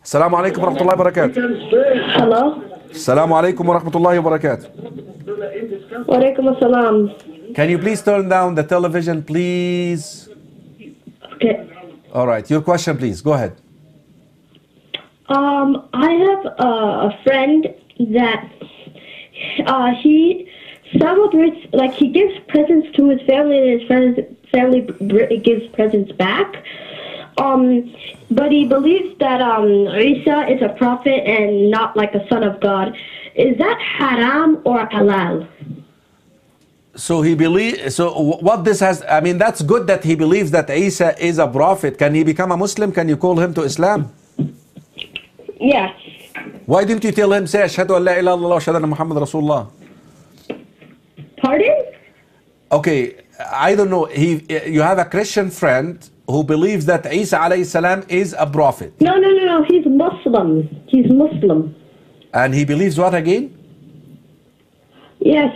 السلام عليكم ورحمة الله وبركاته. Hello. السلام عليكم ورحمة الله وبركاته. Walaikum assalam. Can you please turn down the television, please? Okay. All right, your question, please. Go ahead. I have a friend that he celebrates, like he gives presents to his family, and his family gives presents back. But he believes that Isa is a prophet and not like a son of God. Is that haram or halal? So he believes. So what this has? I mean, that's good that he believes that Isa is a prophet. Can he become a Muslim? Can you call him to Islam? Yes. Why didn't you tell him, say, Ashhadu an la ilaha illallah wa ashhadu anna Muhammad Rasulullah? Pardon? Okay, I don't know. You have a Christian friend who believes that Isa alayhi salam is a prophet. No. He's Muslim. He's Muslim. And he believes what again? Yes.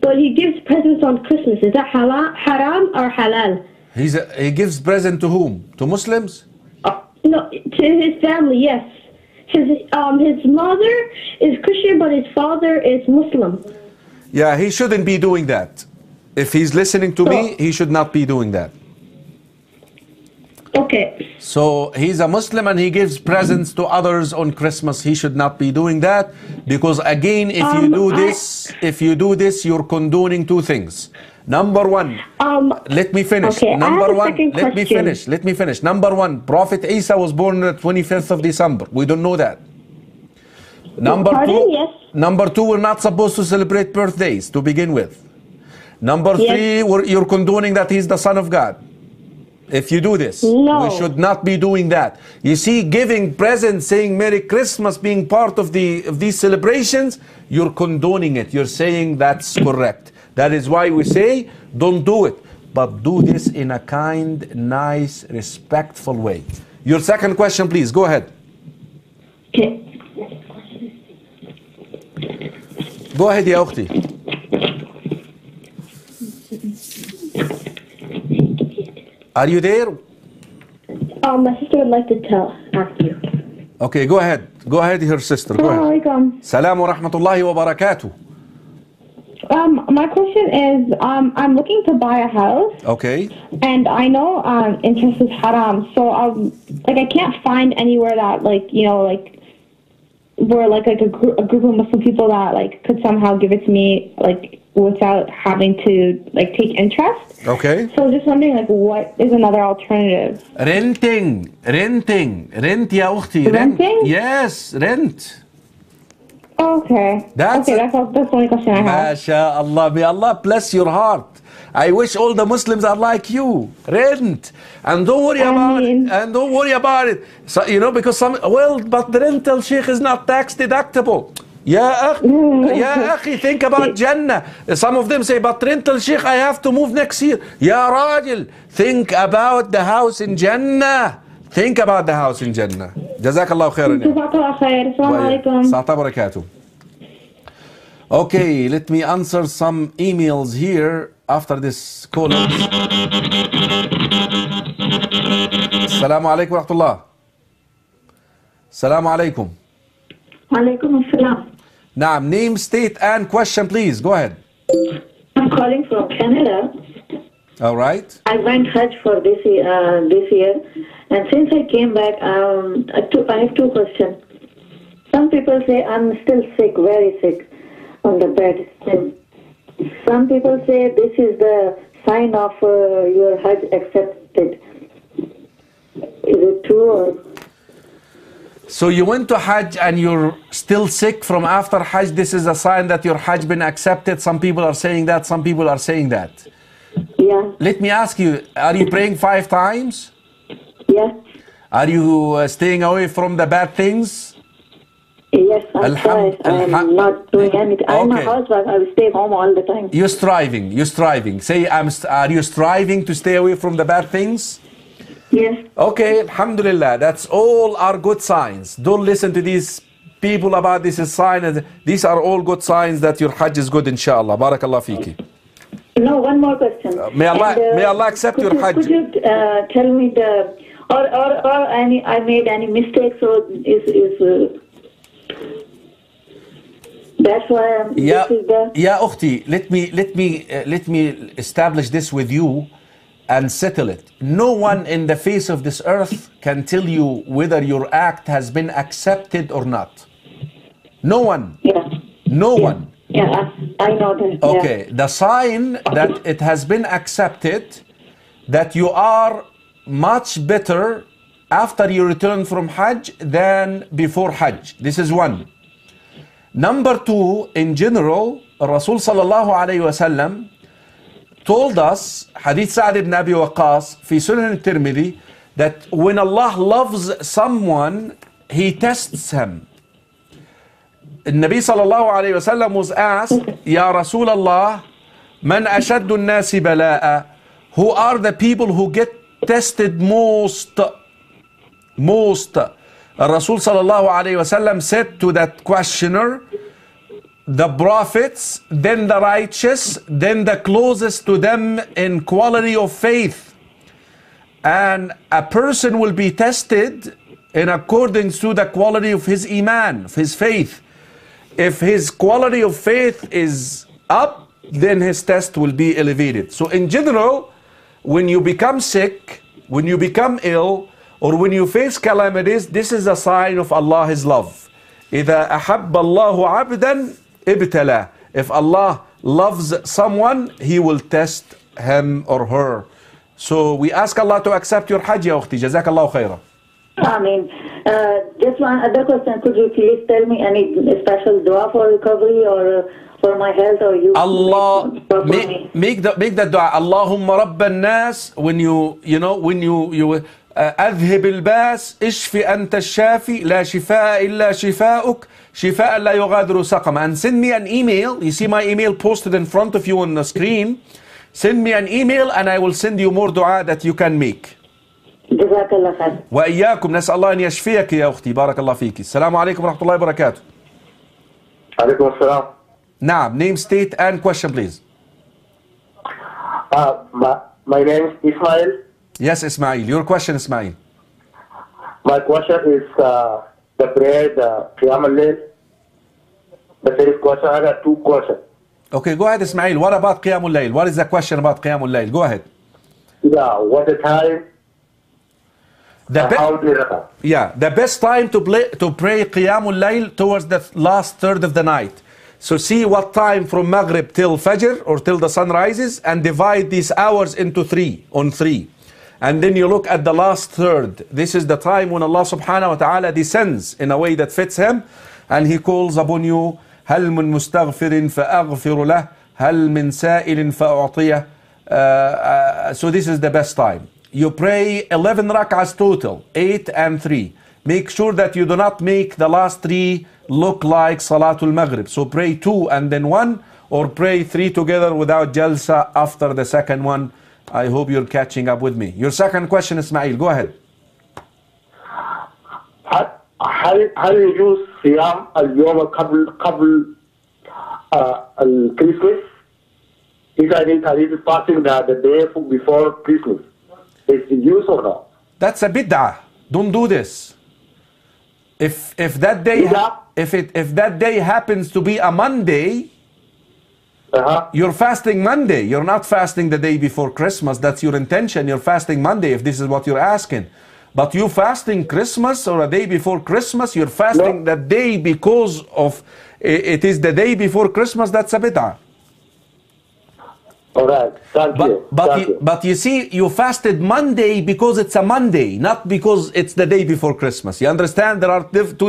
But he gives presents on Christmas. Is that haram or halal? He gives present to whom? To Muslims? No, to his family, yes. His mother is Christian, but his father is Muslim. Yeah, he shouldn't be doing that. If he's listening to me, he should not be doing that. Okay. So he's a Muslim and he gives presents to others on Christmas. He should not be doing that, because again, if you do this, you're condoning two things. Number one, let me finish. Okay, Number one, let me finish. Number one, Prophet Isa was born on the 25th of December. We don't know that. Number two, we're not supposed to celebrate birthdays to begin with. Number three, you're condoning that he's the son of God. If you do this, we should not be doing that. You see, giving presents, saying Merry Christmas, being part of these celebrations, you're condoning it. You're saying that's correct. That is why we say, don't do it. But do this in a kind, nice, respectful way. Your second question, please. Go ahead. Okay. Go ahead, يا أختي. Are you there? My sister would like to ask you. Okay, go ahead. Go ahead, her sister. Go ahead. Salam wa rahmatullahi wa barakatuh. My question is, I'm looking to buy a house. Okay. And I know interest is haram, so I can't find anywhere that where a group of Muslim people that could somehow give it to me without having to take interest. Okay. So just wondering what is another alternative? Renting, يا أختي. Renting? Yes, rent. Okay. That's the only question I have. MashaAllah. May Allah bless your heart. I wish all the Muslims are like you. Rent. And don't worry about it. So, because but the rental, Sheikh, is not tax deductible. Ya akhi, think about Jannah. Some of them say, but rental, Sheikh, I have to move next year. Ya Rajil, think about the house in Jannah. Think about the house in Jannah. Jazakallah khairan. Jazakallah khair. Assalamu alaikum. Okay, let me answer some emails here after this call. Assalamu alaikum wa rahmatullah. Assalamu alaikum. Walaikum assalam. Naam, name, state, and question, please. Go ahead. I'm calling from Canada. All right. I went Hajj for this year, and since I came back, I have two questions. Some people say I'm still sick, very sick, on the bed. And some people say this is the sign of your Hajj accepted. Is it true or? So you went to Hajj and you're still sick from after Hajj. This is a sign that your Hajj been accepted. Some people are saying that. Some people are saying that. Yeah. Let me ask you, are you praying 5 times? Yes. Are you staying away from the bad things? Yes, I'm not doing anything. I'm a housewife. I stay home all the time. You're striving. Say, are you striving to stay away from the bad things? Yes. Okay, alhamdulillah. That's all are good signs. Don't listen to these people about this is sign. These are all good signs that your Hajj is good, inshallah. Barakallah fiki. No, one more question. May Allah accept your Hajj. Could you tell me or any I made any mistakes, so that's why Yeah, this is the yeah, أختي, let me establish this with you and settle it. No one in the face of this earth can tell you whether your act has been accepted or not. No one. yeah. No one. Yeah, I know that. Okay, the sign that it has been accepted, that you are much better after you return from Hajj than before Hajj. This is one. Number two, in general, Rasul sallallahu alayhi wasallam told us, Hadith Sa'd ibn Abi Waqqas, fi Sunan al-Tirmidhi, that when Allah loves someone, He tests him. النبي صلى الله عليه وسلم was asked, يا رسول الله, من أشد الناس بلاء? Who are the people who get tested most? Rasul صلى الله عليه وسلم said to that questioner, the prophets, then the righteous, then the closest to them in quality of faith. And a person will be tested in accordance to the quality of his iman, of his faith. If his quality of faith is up, then his test will be elevated. So in general, when you become sick, when you become ill, or when you face calamities, this is a sign of Allah's love. إِذَا أَحَبَّ اللَّهُ عَبْدًا ابْتَلَى. If Allah loves someone, He will test him or her. So we ask Allah to accept your Hajj, ya ukhti. Jazakallahu khairah. Amen. Just one other question. Could you please tell me any special dua for recovery or for my health, or you? Allah, make that dua. Allahumma rabban nas. When you أذهب الباس اشفي أنت الشافي لا شفاء إلا شفاؤك شفاء لا يغادر سقما. And send me an email. You see my email posted in front of you on the screen. Send me an email and I will send you more dua that you can make. جزاك الله خير. وإياكم نسأل الله أن يشفيك يا أختي. بارك الله فيك. السلام عليكم ورحمة الله وبركاته. عليكم السلام. نعم, name, state and question please. My name is Ismail. Yes, Ismail. Your question, Ismail. My question is the prayer, the Qiyam al-Layl. The first question, I got two questions. Okay, go ahead, Ismail. What about Qiyam al-Layl? What is the question about Qiyam al-Layl? Go ahead. Yeah, what the time? The best time to pray Qiyam al-Layl towards the last third of the night. So see what time from Maghrib till Fajr or till the sun rises and divide these hours into three. And then you look at the last third. This is the time when Allah subhanahu wa ta'ala descends in a way that fits Him. And He calls upon you, هَلْ مِن مُسْتَغْفِرٍ فَأَغْفِرُ لَهُ هَلْ مِن سَائِلٍ فَأُعْطِيَهُ. So this is the best time. You pray 11 rak'ahs total, 8 and 3. Make sure that you do not make the last 3 look like Salatul Maghrib. So pray 2 and then 1, or pray 3 together without jalsa after the second one. I hope you're catching up with me. Your second question, Ismail, go ahead. هل يجوز صيام اليوم قبل Christmas? If I need fasting the day before Christmas, is it used or not? That's a bid'ah. Don't do this. If that day if that day happens to be a Monday, you're fasting Monday. You're not fasting the day before Christmas. That's your intention. You're fasting Monday if this is what you're asking. But you fasting Christmas or a day before Christmas, you're fasting that day because of it is the day before Christmas. That's a bid'ah. All right, thank you. But you see, you fasted Monday because it's a Monday, not because it's the day before Christmas. You understand? There are two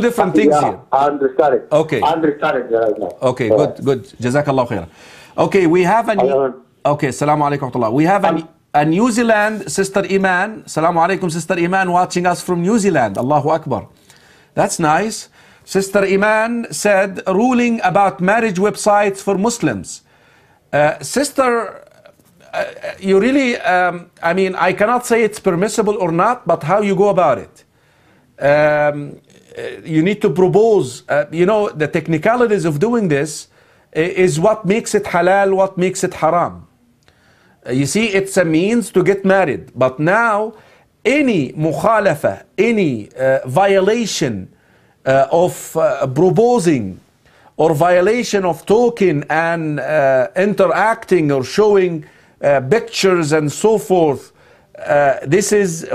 different things here. I understand it. Okay. I understand it right now. Okay, good. Jazakallah khair. Okay, we have Assalamu alaikum wa rahmatullah. We have a New Zealand Sister Iman. Assalamu alaikum, Sister Iman, watching us from New Zealand. Allahu Akbar. That's nice. Sister Iman said, ruling about marriage websites for Muslims. Sister, you really, I cannot say it's permissible or not, but how you go about it. You need to propose, the technicalities of doing this is what makes it halal, what makes it haram. You see, it's a means to get married. But now, any mukhalafa, any violation of proposing or violation of talking and interacting or showing pictures and so forth, this is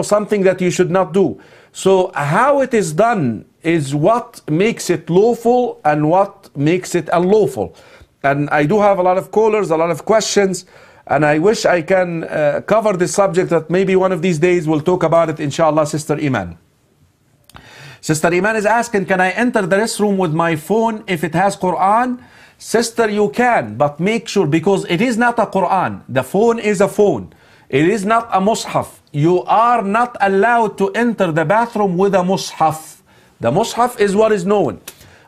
something that you should not do. So how it is done is what makes it lawful and what makes it unlawful. And I do have a lot of callers, a lot of questions, and I wish I can cover this subject, that maybe one of these days we'll talk about it, inshallah. Sister Iman. Sister Iman is asking, can I enter the restroom with my phone if it has Quran? Sister, you can, but make sure, because it is not a Quran. The phone is a phone. It is not a mushaf. You are not allowed to enter the bathroom with a mushaf. The mushaf is what is known.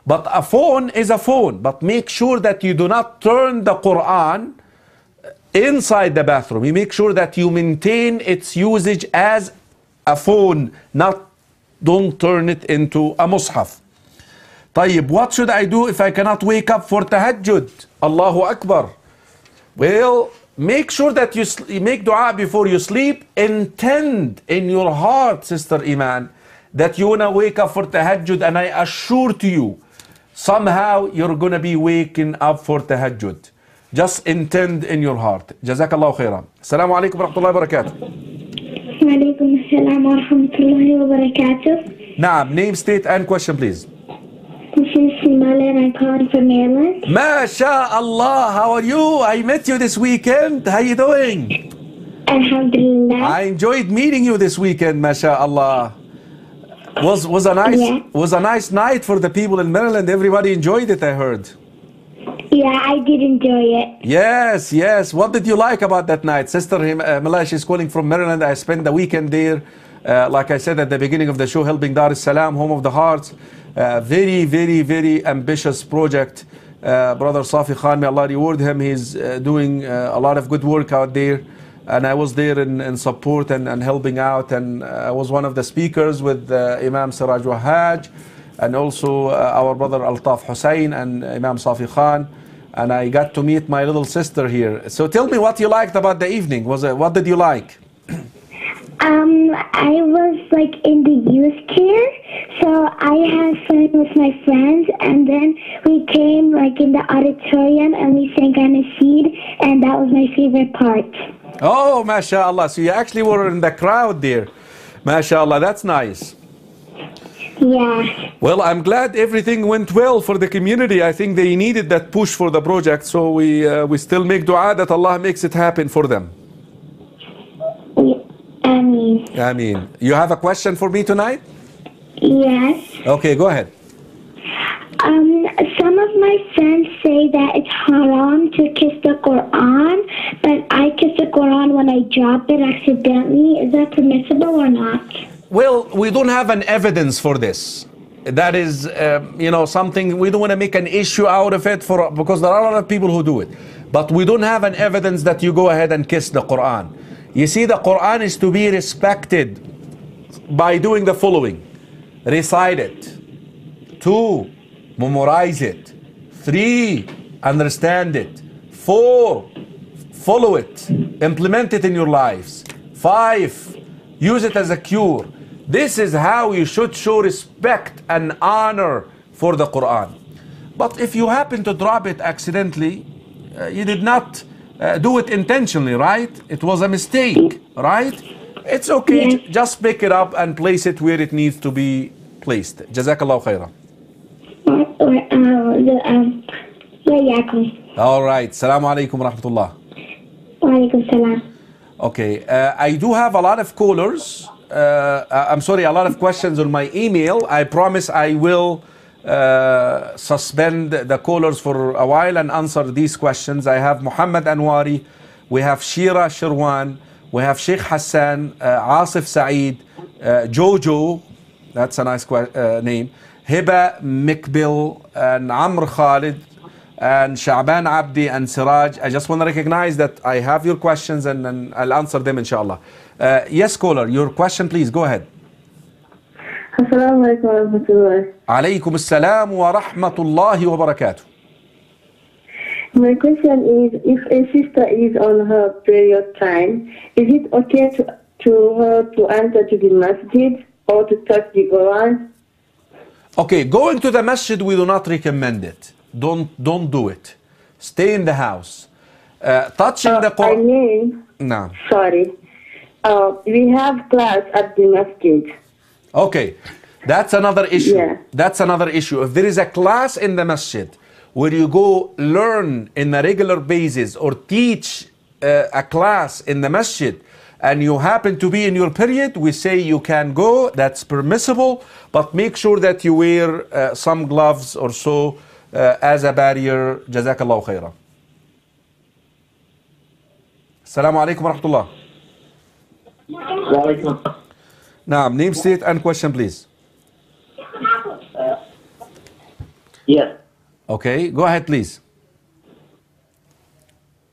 But a phone is a phone. But make sure that you do not turn the Quran inside the bathroom. You make sure that you maintain its usage as a phone, don't turn it into a mushaf. طيب, what should I do if I cannot wake up for tahajjud? Allahu Akbar. Well, make sure that you make dua before you sleep. Intend in your heart, Sister Iman, that you want to wake up for tahajjud, and I assure to you, somehow you're going to be waking up for tahajjud. Just intend in your heart. Jazakallahu khairan. Assalamu alaikum wa rahmatullahi wa barakatuh. Wa alaikum assalam wa rahmatullahi wa barakatuh. Naam, name, state, and question, please. This is Simala and I'm calling from Maryland. MashaAllah, how are you? I met you this weekend. How are you doing? Alhamdulillah. I enjoyed meeting you this weekend, MashaAllah. Was a nice night for the people in Maryland. Everybody enjoyed it, I heard. Yeah, I did enjoy it. Yes, yes. What did you like about that night? Sister Malash is calling from Maryland. I spent the weekend there, like I said at the beginning of the show, helping Dar es Salaam, Home of the Hearts. Very, very, very ambitious project. Brother Safi Khan, may Allah reward him. He's doing a lot of good work out there. And I was there in support and helping out. And I was one of the speakers with Imam Siraj Wahaj, and also our brother Altaf Hussein and Imam Safi Khan. And I got to meet my little sister here. So tell me what you liked about the evening. What did you like? I was like in the youth chair, so I had fun with my friends, and then we came like in the auditorium and we sang Aniseed, and that was my favorite part. Oh, mashallah. So you actually were in the crowd there. Mashallah, that's nice. Yeah. Well, I'm glad everything went well for the community. I think they needed that push for the project, so we still make dua that Allah makes it happen for them. Ameen. You have a question for me tonight? Yes. Okay, go ahead. Some of my friends say that it's haram to kiss the Quran, but I kiss the Quran when I drop it accidentally. Is that permissible or not? Well, we don't have an evidence for this. That is, something we don't want to make an issue out of it because there are a lot of people who do it. But we don't have an evidence that you go ahead and kiss the Quran. You see, the Quran is to be respected by doing the following. Recite it. 2, memorize it. 3, understand it. 4, follow it. Implement it in your lives. 5, use it as a cure. This is how you should show respect and honor for the Quran. But if you happen to drop it accidentally, you did not do it intentionally, right? It was a mistake, right? It's okay. Yes. Just pick it up and place it where it needs to be placed. Jazakallah khairan. All right. Assalamu alaikum wa rahmatullah. Wa alaikum salam. Okay. I do have a lot of callers. I'm sorry, a lot of questions on my email. I promise I will suspend the callers for a while and answer these questions. I have Muhammad Anwari, we have Shira Shirwan, we have Sheikh Hassan, Asif Saeed, Jojo, that's a nice name, Hiba Mikbil, and Amr Khalid, and Sha'ban Abdi, and Siraj. I just want to recognize that I have your questions and I'll answer them inshallah. Yes, caller, your question please, go ahead. Assalamu alaikum wa rahmatullah. Alaykum assalam wa rahmatullahi wa barakatuh. My question is, if a sister is on her period time, is it okay to her to enter to the masjid or to touch the Quran? Okay, going to the masjid, we do not recommend it. Don't do it. Stay in the house. Touching the Quran. I mean, No. sorry. We have class at the masjid. Okay, that's another issue. Yeah. That's another issue. If there is a class in the masjid where you go learn in a regular basis or teach a class in the masjid and you happen to be in your period, we say you can go, that's permissible, but make sure that you wear some gloves or so as a barrier. Jazakallahu khairan. Assalamu alaikum wa rahmatullah. Naam, name, state and question please. Yes. Okay, go ahead please.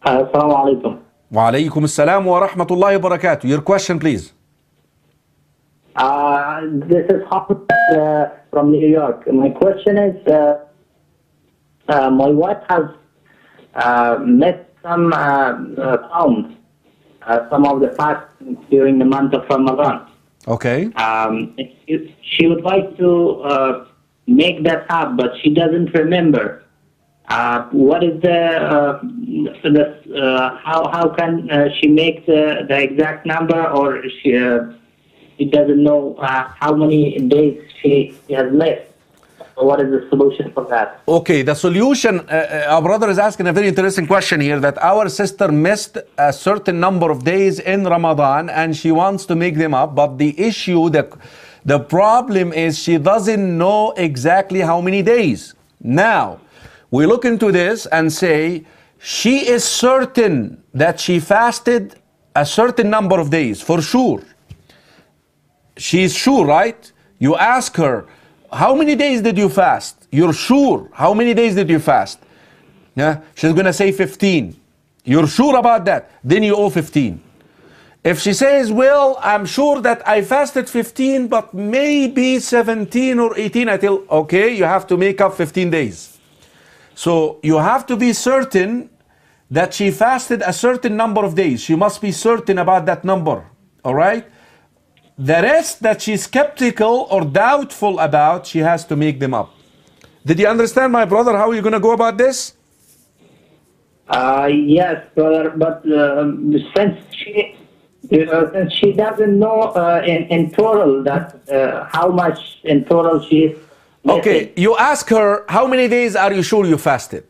Assalamu alaikum. Wa alaikum assalam wa rahmatullahi wa barakatuh. Your question please. This is Hafid from New York. My question is, my wife has missed some pounds, some of the fast during the month of Ramadan. Okay. She would like to make that up, but she doesn't remember. What is how can she make the exact number, or she doesn't know how many days she has missed? What is the solution for that? Okay, the solution, our brother is asking a very interesting question here, that our sister missed a certain number of days in Ramadan and she wants to make them up, but the issue, the problem is she doesn't know exactly how many days. Now, we look into this and say, she is certain that she fasted a certain number of days, for sure. She is sure, right? You ask her, how many days did you fast? You're sure. How many days did you fast? Yeah, she's going to say 15. You're sure about that? Then you owe 15. If she says, well, I'm sure that I fasted 15, but maybe 17 or 18, I tell, okay, you have to make up 15 days. So you have to be certain that she fasted a certain number of days. She must be certain about that number. All right? The rest that she's skeptical or doubtful about, she has to make them up. Did you understand, my brother, how you're going to go about this? Yes, brother, but since she doesn't know in total that how much in total she is missing. Okay, you ask her, how many days are you sure you fasted?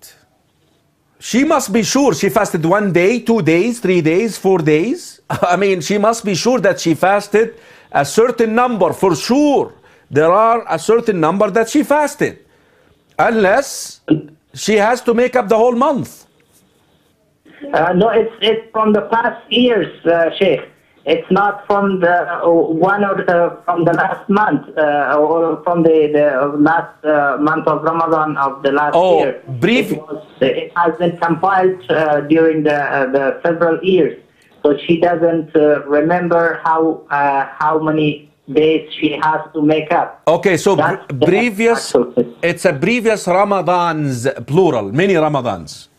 She must be sure she fasted 1 day, 2 days, 3 days, 4 days. I mean, she must be sure that she fasted a certain number, for sure. There are a certain number that she fasted. Unless she has to make up the whole month. No, it's from the past years, Sheikh. It's not from the one or from the last month or from the last month of Ramadan of the last year. It has been compiled during the several years, so she doesn't remember how many days she has to make up. Okay, so previous, it's a previous Ramadans, plural, many Ramadans.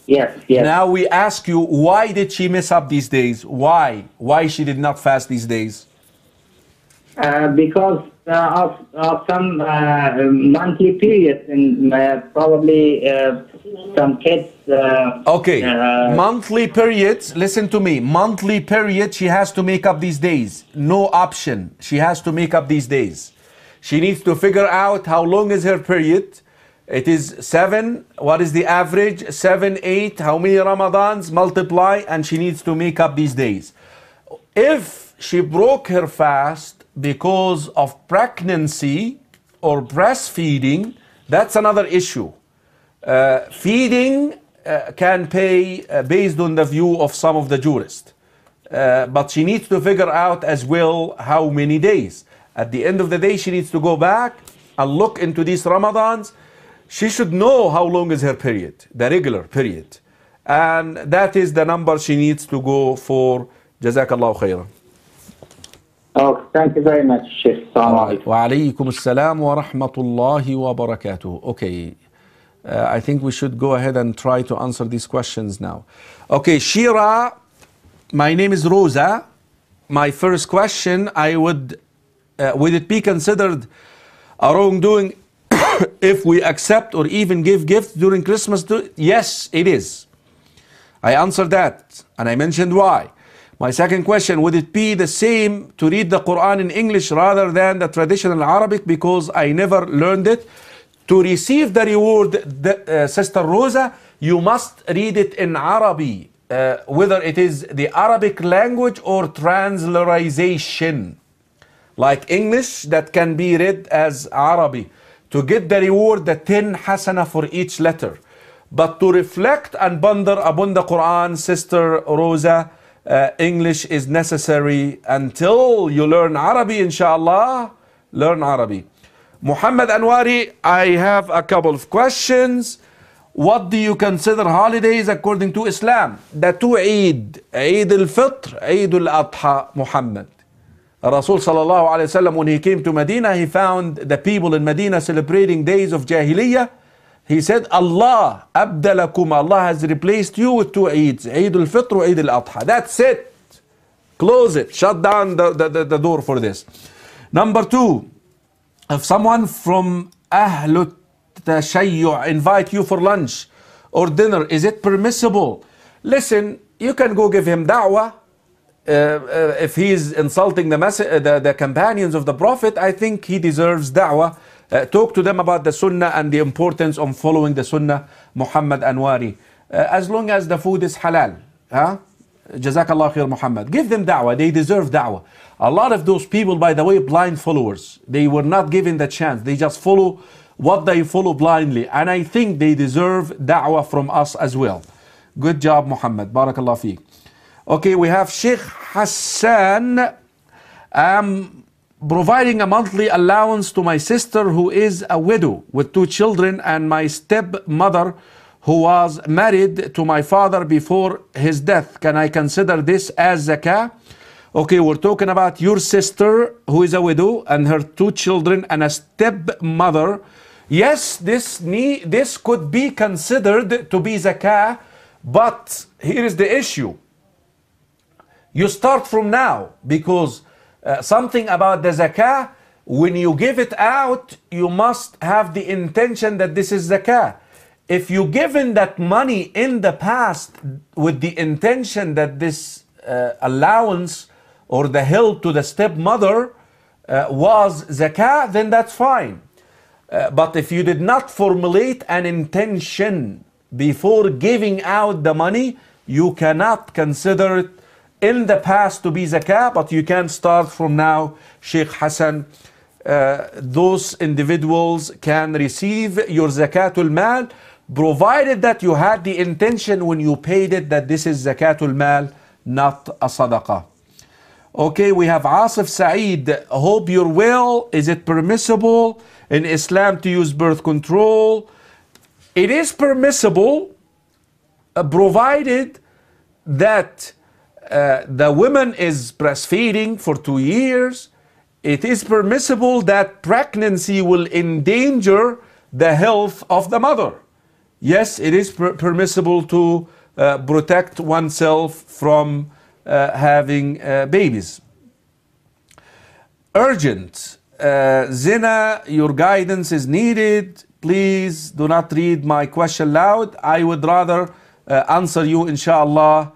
Yes, yes. Now we ask you, why did she mess up these days? Why? Why she did not fast these days? Because of some monthly periods and probably some kids. Okay, monthly periods, listen to me. Monthly period, she has to make up these days. No option. She has to make up these days. She needs to figure out how long is her period. It is 7. What is the average? 7, 8. How many Ramadans? Multiply, and she needs to make up these days. If she broke her fast because of pregnancy or breastfeeding, that's another issue. Feeding can pay based on the view of some of the jurists. But she needs to figure out as well how many days. At the end of the day, she needs to go back and look into these Ramadans. She should know how long is her period, the regular period. And that is the number she needs to go for. Jazakallahu khairan. Oh, thank you very much, Sheikh. Wa alaykum assalam wa rahmatullahi wa barakatuh. Okay, I think we should go ahead and try to answer these questions now. Okay, Shira, my name is Rosa. my first question, I would it be considered a wrongdoing if we accept or even give gifts during Christmas? Yes, it is. I answered that and I mentioned why. My second question, would it be the same to read the Quran in English rather than the traditional Arabic, because I never learned it? To receive the reward, Sister Rosa, you must read it in Arabic, whether it is the Arabic language or transliteration. Like English, that can be read as Arabic. To get the reward, the 10 hasana for each letter. But to reflect and ponder upon the Quran, Sister Rosa, English is necessary until you learn Arabic, inshallah. Learn Arabic. Muhammad Anwari, I have a couple of questions. What do you consider holidays according to Islam? The two Eid, Eid al-Fitr, Eid al-Adha, Muhammad. Rasul sallallahu alayhi wasallam, when he came to Medina, he found the people in Medina celebrating days of Jahiliyyah. He said, Allah abdalakum, Allah has replaced you with two Eids, Eid al-Fitr, Eid al-Adha. That's it. Close it. Shut down the door for this. Number two, if someone from Ahlut Tashayyu invite you for lunch or dinner, is it permissible? Listen, you can go give him da'wah. If he is insulting the companions of the Prophet, I think he deserves da'wah. Talk to them about the Sunnah and the importance of following the Sunnah, Muhammad Anwari. As long as the food is halal. Huh? Jazakallah khair, Muhammad. Give them da'wah. They deserve da'wah. A lot of those people, by the way, blind followers. They were not given the chance. They just follow what they follow blindly. And I think they deserve da'wah from us as well. Good job, Muhammad. Barakallah feek. Okay, we have Sheikh Hassan. Providing a monthly allowance to my sister who is a widow with 2 children, and my stepmother who was married to my father before his death. Can I consider this as zakah? Okay, we're talking about your sister who is a widow and her 2 children and a stepmother. Yes, this could be considered to be zakah, but here is the issue. You start from now, because something about the zakah, when you give it out, you must have the intention that this is zakah. If you given that money in the past with the intention that this allowance or the help to the stepmother was zakah, then that's fine. But if you did not formulate an intention before giving out the money, you cannot consider it in the past to be zakah, but you can start from now, Sheikh Hassan. Those individuals can receive your zakatul mal, provided that you had the intention when you paid it that this is zakatul mal, not a sadaqah. Okay, we have Asif Saeed. Hope you're well. Is it permissible in Islam to use birth control? It is permissible, provided that the woman is breastfeeding for 2 years. It is permissible that pregnancy will endanger the health of the mother. Yes, it is permissible to protect oneself from having babies. Urgent. Zina, your guidance is needed. Please do not read my question loud. I would rather answer you, inshallah,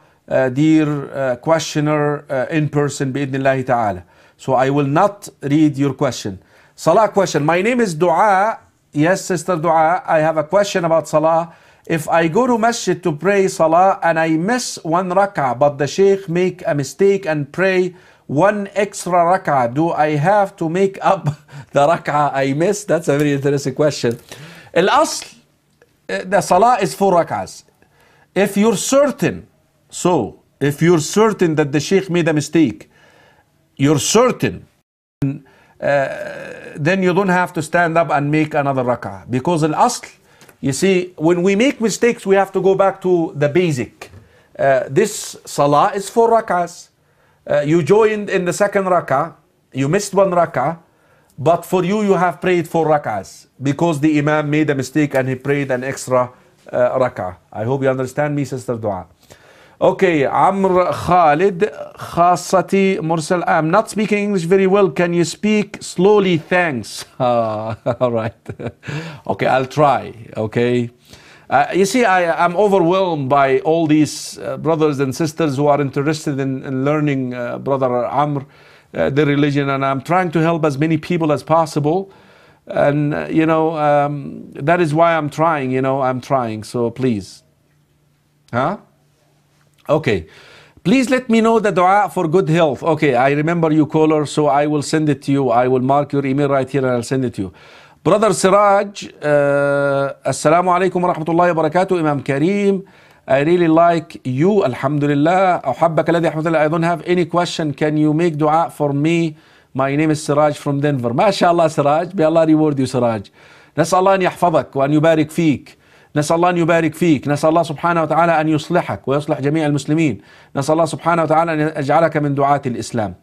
dear questioner, in person, bi'idhnillahi ta'ala. So I will not read your question. Salah question. My name is Dua. Yes, Sister Dua. I have a question about Salah. If I go to masjid to pray Salah and I miss 1 rak'ah, but the Sheikh make a mistake and pray 1 extra rak'ah, do I have to make up the rak'ah I missed? That's a very interesting question. Al-Asl, the Salah is 4 rak'ahs. If you're certain, that the Sheikh made a mistake, you're certain, then you don't have to stand up and make another rak'ah. Because al-Asl, you see, when we make mistakes, we have to go back to the basic. This Salah is 4 rak'ahs. You joined in the 2nd rak'ah, you missed 1 rak'ah, but for you, you have prayed 4 rak'ahs because the Imam made a mistake and he prayed an extra rak'ah. I hope you understand me, Sister Dua. Okay, Amr Khalid Khassati Mursal. I'm not speaking English very well. Can you speak slowly? Thanks. All right. Okay, I'll try. Okay. You see, I'm overwhelmed by all these brothers and sisters who are interested in learning, Brother Amr, the religion, and I'm trying to help as many people as possible. And, that is why I'm trying, I'm trying. So please. Huh? Okay. Please let me know the dua for good health. Okay, I remember you, caller, so I will send it to you. I will mark your email right here and I'll send it to you. Brother Siraj, Assalamu alaikum wa rahmatullahi wa barakatuh. Imam Karim, I really like you. Alhamdulillah. أحبك الذي أحببتني. I don't have any question. Can you make dua for me? My name is Siraj from Denver. ما شاء الله Siraj. May Allah reward you, Siraj. نسأل الله أن يحفظك وأن يبارك فيك. نسأل الله أن يبارك فيك. نسأل الله سبحانه وتعالى أن يصلحك ويصلح جميع المسلمين. نسأل الله سبحانه وتعالى أن يجعلك من دعاة الإسلام.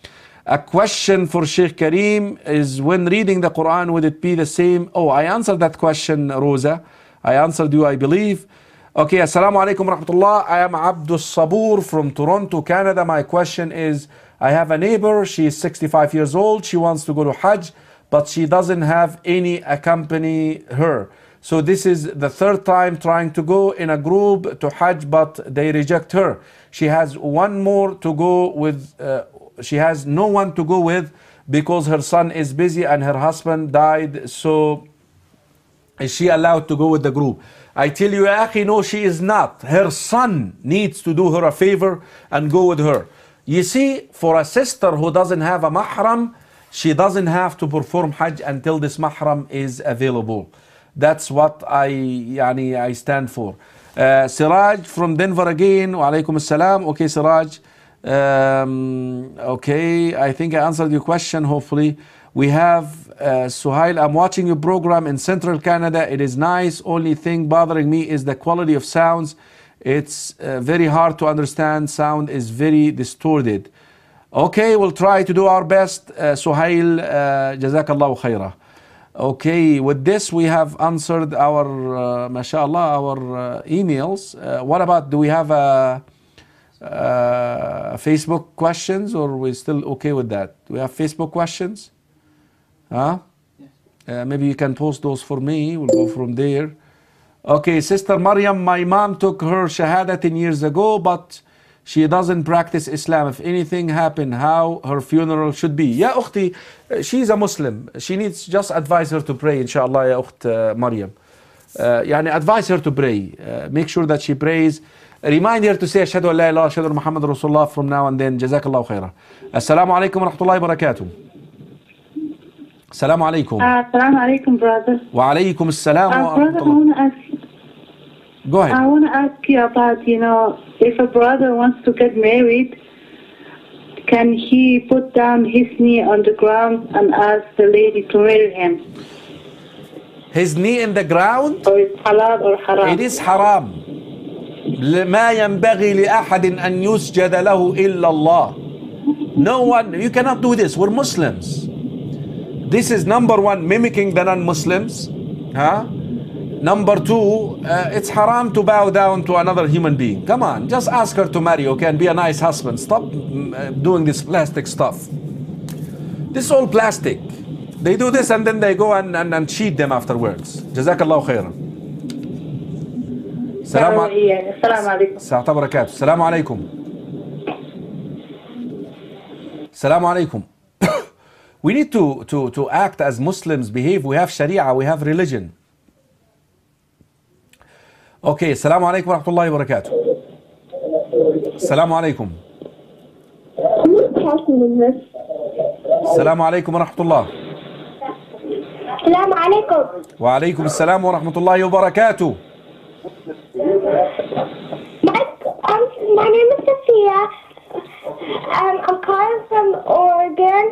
A question for Sheikh Karim is, when reading the Quran, would it be the same? Oh, I answered that question, Rosa. I answered you, I believe. Okay, Assalamu alaikum wa rahmatullah. I am Abdul Sabur from Toronto, Canada. My question is, I have a neighbor. She is 65 years old. She wants to go to Hajj, but she doesn't have any accompany her. So this is the third time trying to go in a group to Hajj, but they reject her. She has one more to go with. She has no one to go with because her son is busy and her husband died. So is she allowed to go with the group? I tell you, Akhi, no, she is not. Her son needs to do her a favor and go with her. You see, for a sister who doesn't have a mahram, she doesn't have to perform Hajj until this mahram is available. That's what I stand for. Siraj from Denver again. Wa alaikum assalam. Okay, Siraj. Okay, I think I answered your question, hopefully. We have Suhail. I'm watching your program in Central Canada. It is nice. Only thing bothering me is the quality of sounds. It's very hard to understand. Sound is very distorted. Okay, we'll try to do our best. Suhail, Jazakallahu khairah. Okay, with this we have answered our, mashallah, our emails. What about, do we have Facebook questions, or are we still okay with that? Do we have Facebook questions? Huh? Yes. Maybe you can post those for me. We'll go from there. Okay, Sister Maryam, my mom took her Shahada 10 years ago, but she doesn't practice Islam. If anything happened, how her funeral should be? Ya ukhti, she's a Muslim. She needs, just advise her to pray, inshallah, ya ukht Maryam. Advise her to pray. Make sure that she prays. Remind her to say Ashhadu an la ilaha illallah, Ashhadu Muhammad Rasulullah from now and then. Jazakallahu khairah. Assalamu alaikum wa rahmatullahi wa barakatuh. Assalamu alaikum. Assalamu alaikum, brother. Wa alaikum assalam wa Brother, I rahmatullah. want to ask. Go ahead. I want to ask you about, if a brother wants to get married, can he put down his knee on the ground and ask the lady to marry him? His knee in the ground? Or it's halal or haram? It is haram. ما ينبغي لأحد أن يسجد له إلا الله. No one, you cannot do this. We're Muslims. This is number one, mimicking the non-Muslims. Huh? Number two, it's haram to bow down to another human being. Come on, just ask her to marry, okay, and be a nice husband. Stop doing this plastic stuff. This is all plastic. They do this and then they go and cheat them afterwards. Jazakallahu khairan. Assalamu alaikum. Assalamu alaikum. Assalamu alaikum. We need to act as Muslims, behave. We have Sharia, we have religion. Okay, Assalamu alaikum wa rahmatullahi wa barakatuh. Assalamu alaikum. Assalamu alaikum wa rahmatullah. Assalamu alaikum. Wa alaikum assalam wa rahmatullahi wa barakatuh. My name is Sophia. I'm calling from Oregon,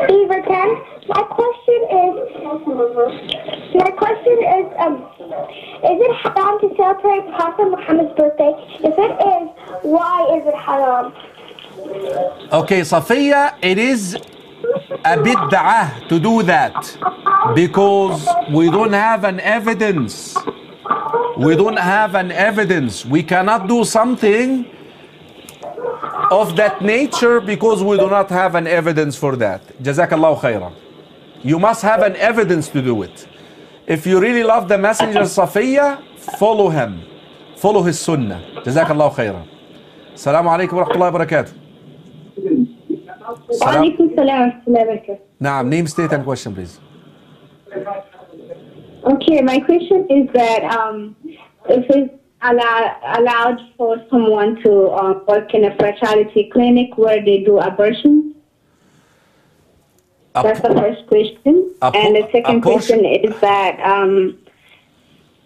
Beaverton. My question is, it haram to celebrate Prophet Muhammad's birthday? If it is, why is it haram? Okay, Safiya, it is a bid'ah to do that because we don't have an evidence. We don't have an evidence. We cannot do something of that nature because we do not have an evidence for that. Jazakallahu khairan. You must have an evidence to do it. If you really love the Messenger Safiya, follow him. Follow his sunnah. Jazakallahu khairan. Assalamu alaikum wa rahmatullahi wa barakatuh. Wa alaikum salam wa rahmatullahi wa barakatuh. Naam, name, state and question please. Okay, my question is that if it's allowed for someone to work in a fertility clinic where they do abortions? That's the first question. And the second question is that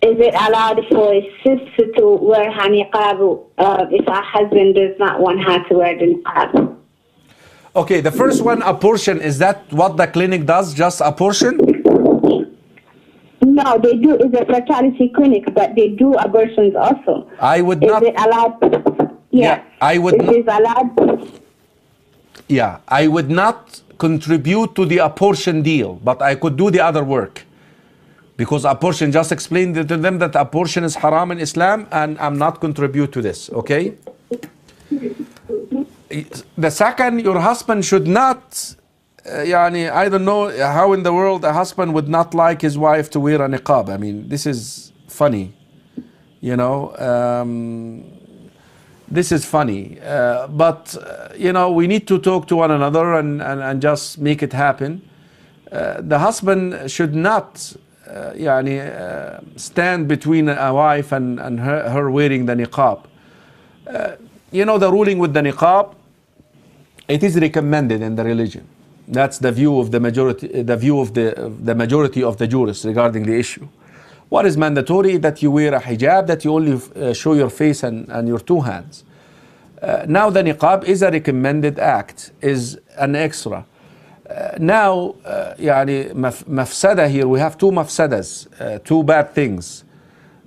is it allowed for a sister to wear her niqab if her husband does not want her to wear the niqab? Okay, the first one, abortion, is that what the clinic does, just abortion? No, they do. It's a fertility clinic, but they do abortions also. I would not. Is it allowed? Yeah, I would not. It is allowed. Yeah, I would not contribute to the abortion deal, but I could do the other work. Because abortion, just explain to them that abortion is haram in Islam, and I'm not contribute to this, okay? The second, your husband should not, I don't know how in the world a husband would not like his wife to wear a niqab. I mean, this is funny, this is funny. But we need to talk to one another and just make it happen. The husband should not stand between a wife and her wearing the niqab. The ruling with the niqab, it is recommended in the religion. That's the view of the majority, the majority of the jurists regarding the issue. What is mandatory? That you wear a hijab, that you only show your face and your two hands. Now the niqab is a recommended act, is an extra. Now, mafsada here, we have two mafsadas, two bad things.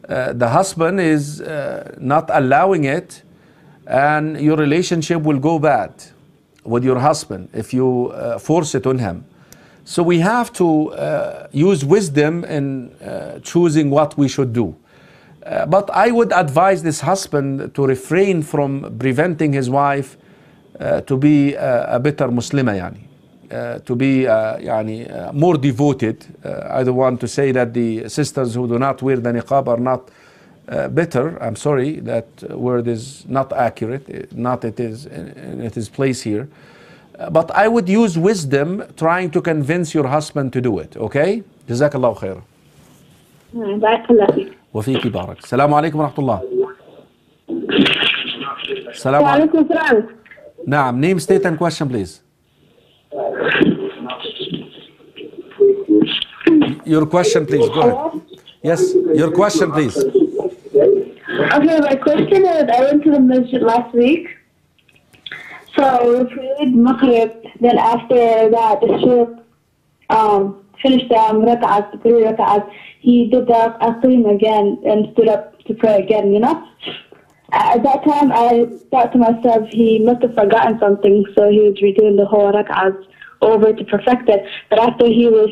The husband is not allowing it, and your relationship will go bad with your husband if you force it on him. So we have to use wisdom in choosing what we should do. But I would advise this husband to refrain from preventing his wife to be a better Muslima, to be more devoted. I don't want to say that the sisters who do not wear the niqab are not better. I'm sorry, that word is not accurate, it is in its place here. But I would use wisdom trying to convince your husband to do it, okay? Jazakallahu khair. Barakallahu feek. Wa feeki barak. Assalamu alaikum wa rahmatullah. Assalamu alaikum salam. Naam, name, state and question please. Your question please, go ahead. Yes, your question please. Okay, my question is, I went to the masjid last week. So we prayed Maghrib, then after that the Shaykh finished the rak'ahs, the 3 rak'ahs. He did the aqim again and stood up to pray again, At that time I thought to myself, he must have forgotten something, so he was redoing the whole rak'ahs over to perfect it. But after he was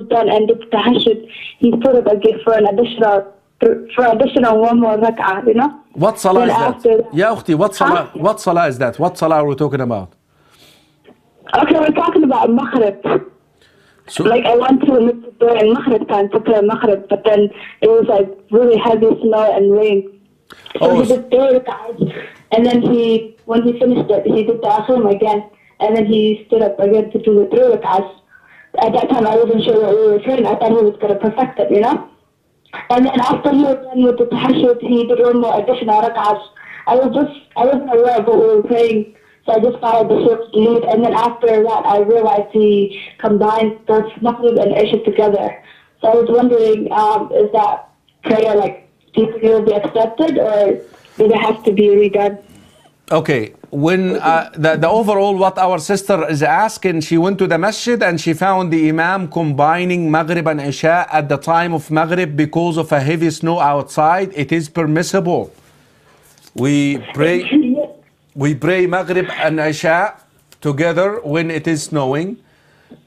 done and did the tahajjud, he stood up again for additional one more rak'ah, What salah is that? Ya ukhti, what salah is that? What salah are we talking about? Okay, we're talking about Maghrib. So, I went to in Maghrib time to pray Maghrib, but then it was really heavy snow and rain. So he did 3 rak'ahs, and then when he finished it, he did the aqim again, and then he stood up again to do the 3 rak'ahs. At that time, I wasn't sure what we were praying. I thought he was going to perfect it, And then after he was done with the tahajjud, he did one more additional rak'ahs. I wasn't aware of what we were praying, so I just followed the Shaykh's lead. And then after that, I realized he combined both Maghrib and Isha together. So I was wondering, is that prayer, do you think it will be accepted, or does it have to be redone? Okay, when the overall what our sister is asking, she went to the masjid and she found the Imam combining Maghrib and Isha at the time of Maghrib because of a heavy snow outside. It is permissible. We pray Maghrib and Isha together when it is snowing.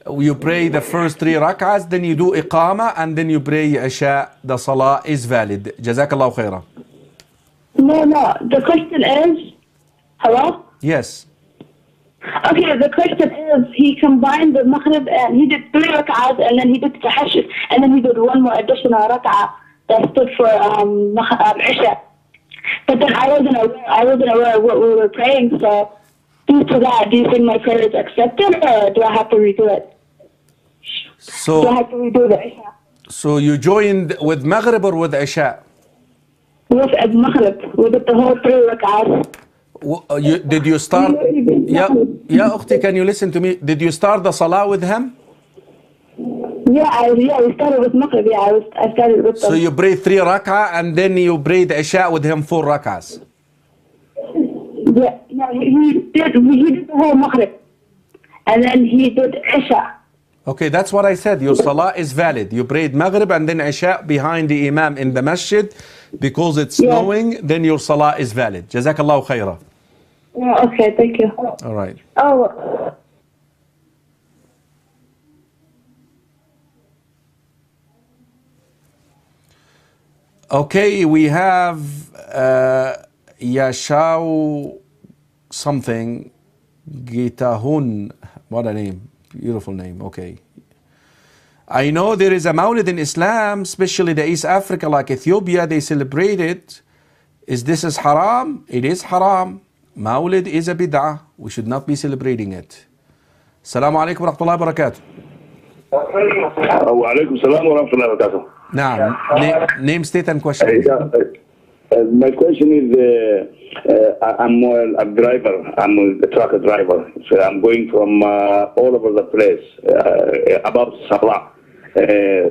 You pray the first 3 rak'ahs, then you do iqama, and then you pray Isha. The salah is valid. Jazakallahu khairan. No. The question is, hello? Yes. Okay, the question is, he combined the Maghrib and he did 3 rak'ahs and then he did Tahajjud and then he did one more additional rak'ah that stood for Isha. But then I wasn't aware of what we were praying, so due to that, do you think my prayer is accepted or do I have to redo it? Do I have to redo the Isha? So you joined with Maghrib or with Isha? With Maghrib, we did the whole 3 rak'ahs. Did you start? Yeah, Ukhti, can you listen to me? Did you start the salah with him? Yeah, we started with Maghrib. Yeah, I started with them. So you prayed 3 rak'ah and then you prayed Isha with him 4 rak'ahs. Yeah, no, he did the whole Maghrib. And then he did Isha. Okay, that's what I said. Your salah is valid. You prayed Maghrib and then Isha behind the Imam in the masjid because it's snowing, then your salah is valid. Jazakallahu khairah. Yeah, okay, thank you. All right. Oh. Okay, we have Yashao something, Gitahun. What a name. Beautiful name. Okay. I know there is a Mawlid in Islam, especially the East Africa, like Ethiopia, they celebrate it. Is this haram? It is haram. Mawlid is a bid'ah. We should not be celebrating it. Assalamu alaikum wa rahmatullahi wa barakatuh. Wa alaikum salam wa rahmatullahi wa barakatuh. Now, name, state and question. My question is, I'm a driver. I'm a truck driver. So I'm going from all over the place about Salah.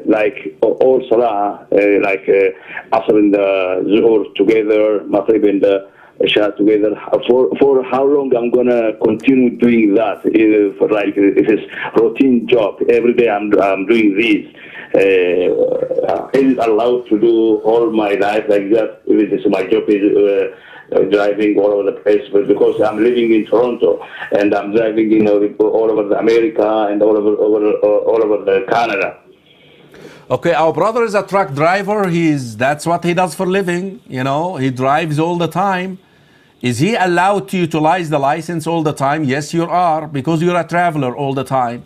Like all Salah, like Asr and the Zuhur together, Maghrib and the Isha together. For how long I'm gonna continue doing that? For like it's a routine job. Every day I'm doing this. Is allowed to do all my life like that? If it is my job is driving all over the place, but because I'm living in Toronto and I'm driving all over America and all over Canada. Okay, our brother is a truck driver. That's what he does for living. You know, he drives all the time. Is he allowed to utilize the license all the time? Yes, you are, because you're a traveler all the time.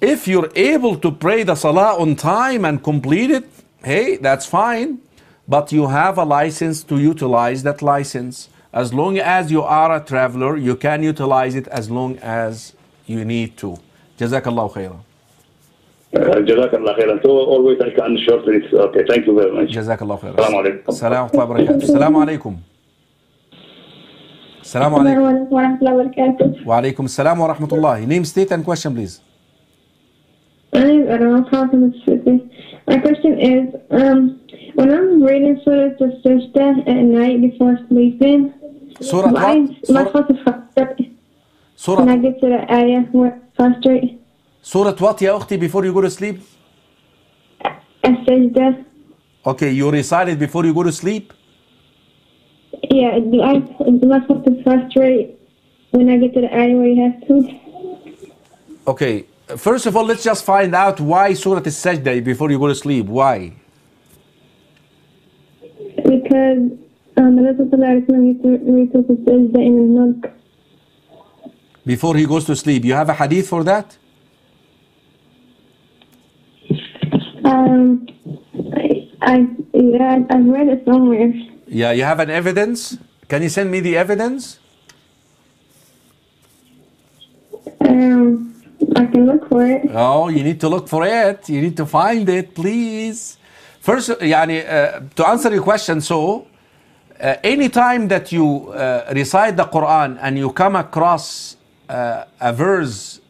If you're able to pray the salah on time and complete it, hey, that's fine. But you have a license to utilize that license. As long as you are a traveler, you can utilize it as long as you need to. Jazakallahu khairan. Jazakallah khairan. So always I can shorten it. Okay, thank you very much. Jazakallahu khairan. Assalamu alaikum. Assalamu alaikum wa barakatuh. Assalamu alaikum. Assalamu alaikum. Wa rahmatullahi Wa alaikum assalam wa rahmatullahi. Name, state and question, please. My name is Adam. I'm calling from Mississippi. My question is, when I'm reading Surah Al-Sajdah at night before sleeping, Surah what? am I supposed to frustrate? Surah. When I get to the ayah where frustrate? Surah what, ya ukhti, before you go to sleep? Al-Sajdah. Okay, you recite it before you go to sleep? Yeah, am I supposed to frustrate when I get to the ayah where you have to? Okay. First of all, let's just find out why Surah Al-Sajdah before you go to sleep. Why? Because the Rasul used to read Surah Al-Sajdah in the Mulk. Before he goes to sleep. You have a hadith for that? I've read it somewhere. Yeah, you have an evidence? Can you send me the evidence? I can look for it. Oh, you need to look for it. You need to find it, please. First, to answer your question, any time that you recite the Quran and you come across a verse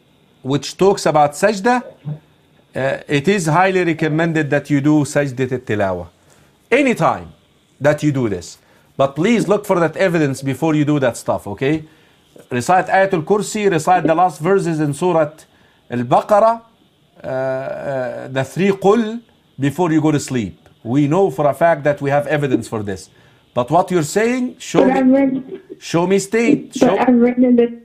which talks about sajda, it is highly recommended that you do sajdat al-tilawa. Any time that you do this. But please look for that evidence before you do that stuff, okay? Recite Ayatul Kursi, recite the last verses in Surah Al-Baqarah, the 3 Qul, before you go to sleep. We know for a fact that we have evidence for this. But what you're saying, show me state. I've read that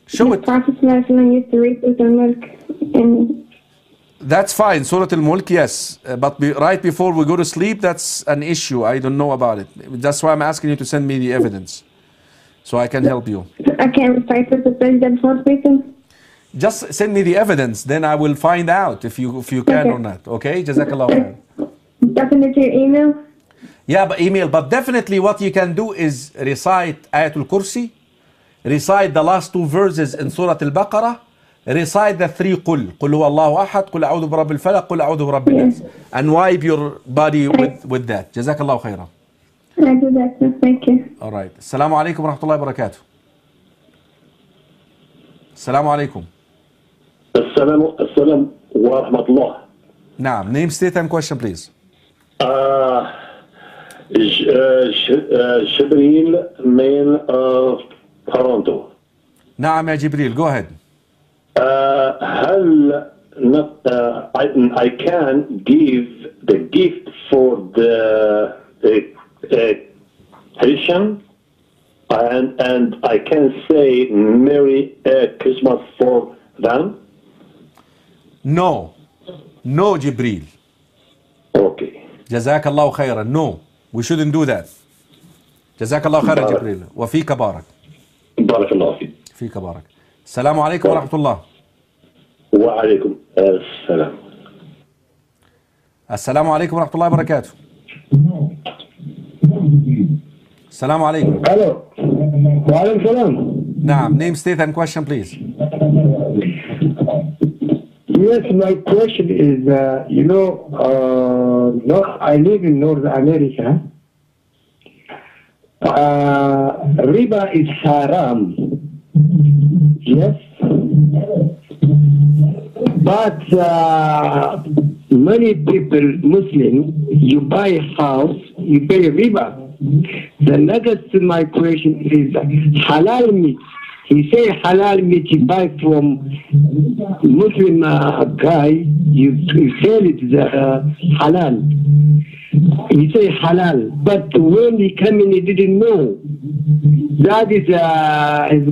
show it. Prophet used to read Surah Al-Mulk. That's fine, Surah Al-Mulk, yes. But right before we go to sleep, that's an issue. I don't know about it. That's why I'm asking you to send me the evidence, so I can help you. I I can't recite for the president for speaking. Just send me the evidence, then I will find out if you can or not. Okay, Jazakallah khair. Definitely your email. Yeah, but email. But definitely, what you can do is recite Ayatul Kursi, recite the last 2 verses in Surah Al-Baqarah, recite the 3 Qul huwa Allahu ahad, Qul a'udhu bi rabbil falaq, Qul a'udhu bi rabbin nas, and wipe your body with that. Jazakallah khairan. I do that. Thank you. All right. Assalamu alaikum wa rahmatullahi wa barakatuh. Assalamu alaikum. Assalamu wa rahmatullah. Naam. Name, state, and question, please. Jibril, man of Toronto. Naam ya Jibril, go ahead. هل I can give the gift for the Christian and I can say Merry Christmas for them? No. No, Jibril. Okay. Jazakallah khairan. No, we shouldn't do that. Jazakallah khairan, Jibril. Wa fika barak. بارك الله فيك. Fika barak. Assalamu alaikum wa rahmatullah. وعليكم السلام. Assalamu alaikum wa rahmatullahi wa barakatuh. Assalamu alaikum. Hello. Wa alaikum salam. Naam. Name, state, and question, please. Yes, my question is, I live in North America. Riba is haram. Yes. But many people, Muslim, you buy a house, you pay riba. The next to my question is halal meat. He say halal meat you buy from Muslim guy, you sell it halal. He say halal, but when he come in, he didn't know that is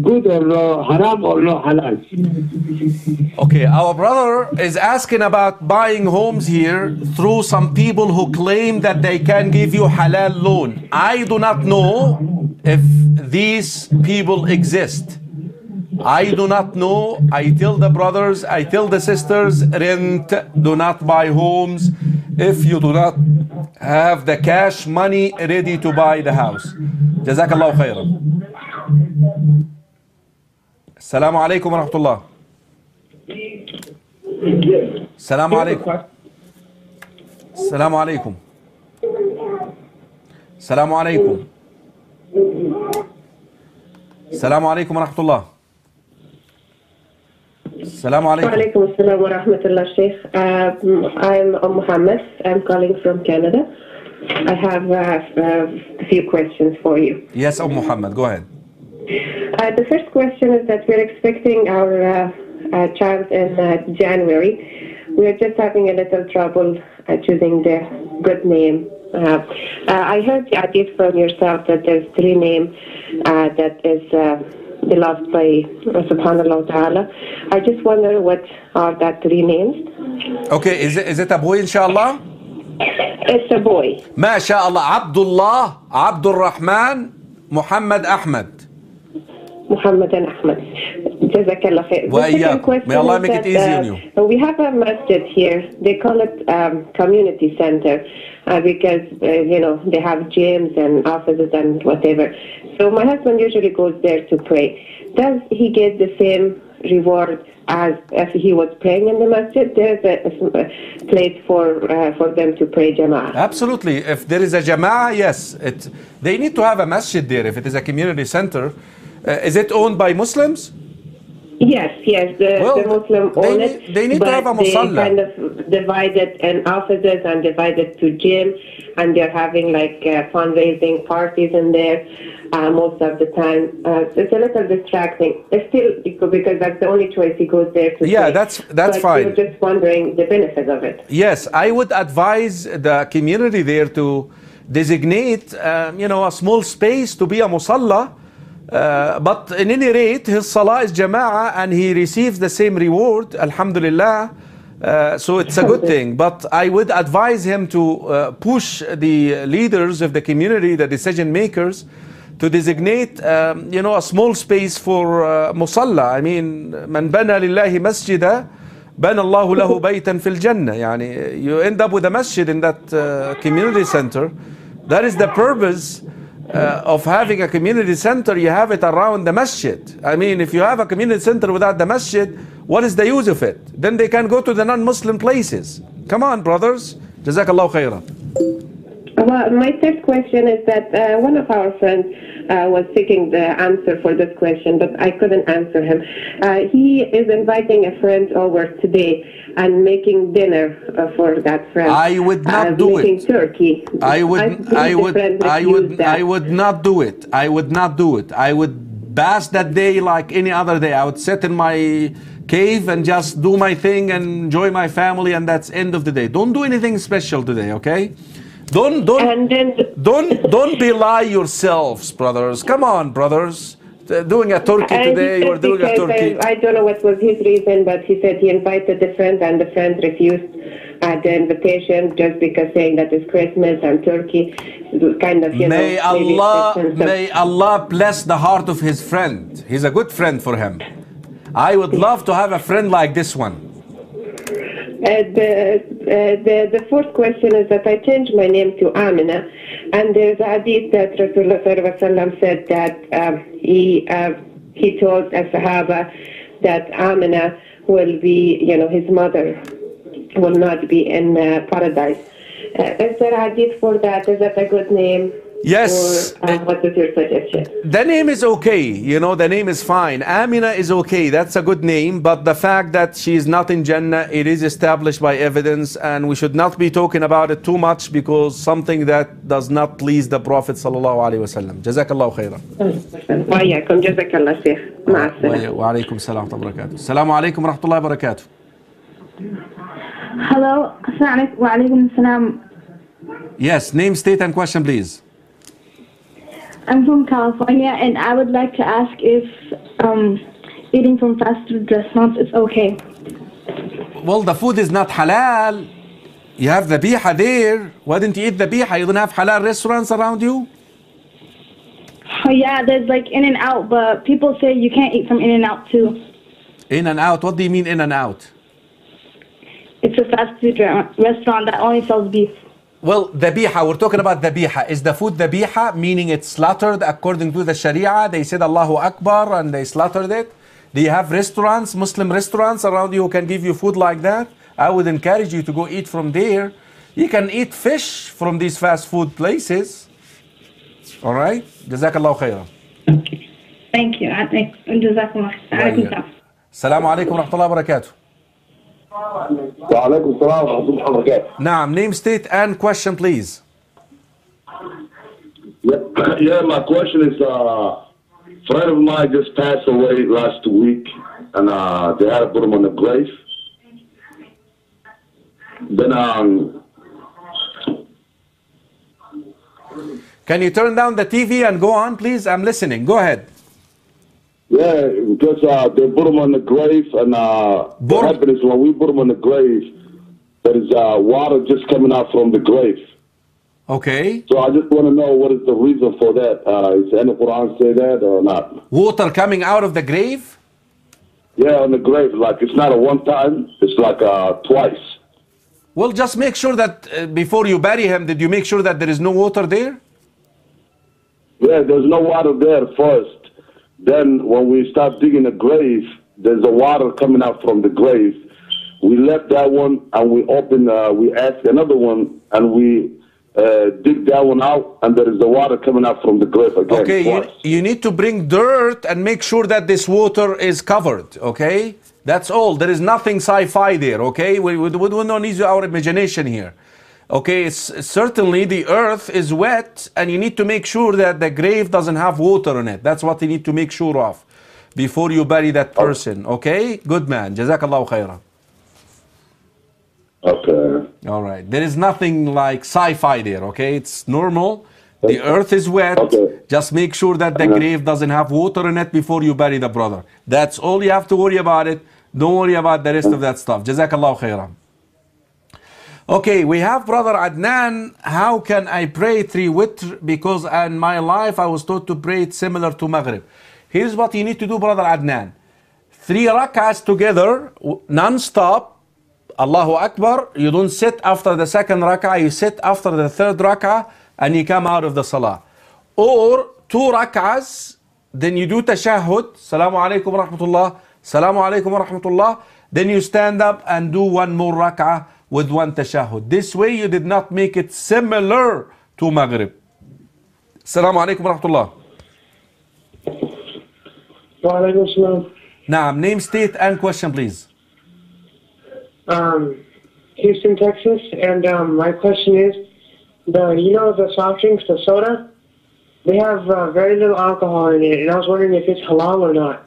good or no, haram or no halal. Okay, our brother is asking about buying homes here through some people who claim that they can give you halal loan. I do not know if these people exist. I do not know. I tell the brothers, I tell the sisters, rent, do not buy homes if you do not have the cash money ready to buy the house. Jazakallah khairan. Assalamu alaikum wa rahmatullah. Assalamu alaikum. Assalamu alaikum. Assalamu alaikum. Assalamu alaikum wa rahmatullah. Assalamu alaikum. Wa alaikum assalam wa rahmatullah, Sheikh. I'm Muhammad. I'm calling from Canada. I have a few questions for you. Yes, Muhammad, go ahead. The first question is that we're expecting our child in January. We're just having a little trouble choosing the good name. I heard the hadith from yourself that there's 3 names that is beloved by Subhanallah Ta'ala. I just wonder what are that 3 names. Okay, is it a boy, inshallah? It's a boy. MashaAllah. Abdullah, Abdul Rahman, Muhammad Ahmad. Muhammad and Ahmad. Jazakallah khair. The second question May Allah is make it easy on you. We have a masjid here. They call it community center because, they have gyms and offices and whatever. So my husband usually goes there to pray. Does he get the same reward as if he was praying in the masjid? There's a place for them to pray jama'ah. Absolutely. If there is a jama'ah, yes. They need to have a masjid there if it is a community center. Is it owned by Muslims? Yes. The Muslim own it. They need to have a musalla. They kind of divide it in offices and divide it to gym, and they're having like fundraising parties in there most of the time. It's a little distracting. It's still because that's the only choice he goes there to. Yeah, play. that's fine. We're just wondering the benefit of it. Yes, I would advise the community there to designate, a small space to be a musalla. But in any rate, his salah is jama'ah and he receives the same reward, alhamdulillah. So it's a good thing. But I would advise him to push the leaders of the community, the decision makers, to designate, a small space for musalla. I mean, man bana lillahi masjida, bana Allahu lahu baytan fil jannah. Yani, you end up with a masjid in that community center. That is the purpose of having a community center. You have it around the masjid. I mean, if you have a community center without the masjid, what is the use of it? Then they can go to the non-Muslim places. Come on, brothers. Jazakallah khairan. Well, my third question is that one of our friends was seeking the answer for this question, but I couldn't answer him. He is inviting a friend over today and making dinner for that friend. I would not do making it. Turkey. I would not do it. I would not do it. I would bash that day like any other day. I would sit in my cave and just do my thing and enjoy my family, and that's end of the day. Don't do anything special today, okay? Don't belie yourselves, brothers. Come on, brothers. Doing a turkey today, we're doing a turkey. I don't know what was his reason, but he said he invited the friend and the friend refused the invitation just because saying that it's Christmas and turkey. Kind of, may Allah bless the heart of his friend. He's a good friend for him. I would love to have a friend like this one. The fourth question is that I changed my name to Amina, and there's a hadith that Rasulullah said that he told a Sahaba that Amina will be, his mother will not be in paradise. Is there a hadith for that? Is that a good name? Yes. Or what is your suggestion? The name is okay. The name is fine. Amina is okay. That's a good name. But the fact that she is not in Jannah, it is established by evidence. And we should not be talking about it too much because something that does not please the Prophet sallallahu alaihi wasallam. Jazakallahu khairan. Wa alaikum. Jazakallah Sheikh. Wa alaikum salam wa barakatuh. Assalamu alaikum wa rahmatullahi wa barakatuh. Hello. Assalamu alaikum wa alaikum salam. Yes, name, state and question please. I'm from California, and I would like to ask if eating from fast food restaurants is okay. Well, the food is not halal. You have the biha there. Why didn't you eat the biha? You don't have halal restaurants around you? Oh, yeah, there's like In-N-Out, but people say you can't eat from In-N-Out too. In-N-Out? What do you mean In-N-Out? It's a fast food restaurant that only sells beef. Well, dhabiha, we're talking about dhabiha. Is the food dhabiha, meaning it's slaughtered according to the Sharia? They said Allahu Akbar and they slaughtered it. Do you have restaurants, Muslim restaurants around you who can give you food like that? I would encourage you to go eat from there. You can eat fish from these fast food places. All right? Jazakallahu khairan. Thank you. Jazakallah. Assalamu alaikum wa rahmatullahi wa barakatuh. وعليكم السلام ورحمة الله وبركاته. Naam, name, state, and question, please. Yeah, my question is, a friend of mine just passed away last week, and they had to put him on the grave. Then, Can you turn down the TV and go on, please? I'm listening. Go ahead. Yeah, because they put him on the grave, and what happened is when we put him on the grave, there is water just coming out from the grave. Okay. So I just want to know what is the reason for that. Is any Quran say that or not? Water coming out of the grave? Yeah, on the grave. Like it's not a one time, it's like twice. Well, just make sure that before you bury him, did you make sure that there is no water there? Yeah, there's no water there first. Then when we start digging the grave, there's a water coming out from the grave. We left that one and we asked another one and we dig that one out and there is the water coming out from the grave again. Okay, you need to bring dirt and make sure that this water is covered, okay? That's all. There is nothing sci-fi there, okay? We don't need our imagination here. Okay, certainly the earth is wet and you need to make sure that the grave doesn't have water in it. That's what you need to make sure of before you bury that person. Okay? Good man. Jazakallahu khairan. Okay. All right. There is nothing like sci-fi there, okay? It's normal. The earth is wet. Okay. Just make sure that the grave doesn't have water in it before you bury the brother. That's all you have to worry about it. Don't worry about the rest of that stuff. Jazakallahu khairan. Okay, we have Brother Adnan. How can I pray 3 witr? Because in my life I was taught to pray it similar to Maghrib. Here's what you need to do, Brother Adnan. 3 rak'ahs together, non-stop. Allahu Akbar. You don't sit after the second rak'ah, you sit after the third rak'ah and you come out of the salah. Or 2 rak'ahs, then you do tashahhud. Salamu alaykum wa rahmatullah. Salamu alaykum wa rahmatullah. Then you stand up and do 1 more rak'ah with 1 tashahhud. This way you did not make it similar to Maghrib. Assalamu alaikum wa rahmatullah. Wa alaikum salam. Naam, name, state and question please. Houston, Texas, and my question is, the soft drinks, the soda, they have very little alcohol in it, and I was wondering if it's halal or not.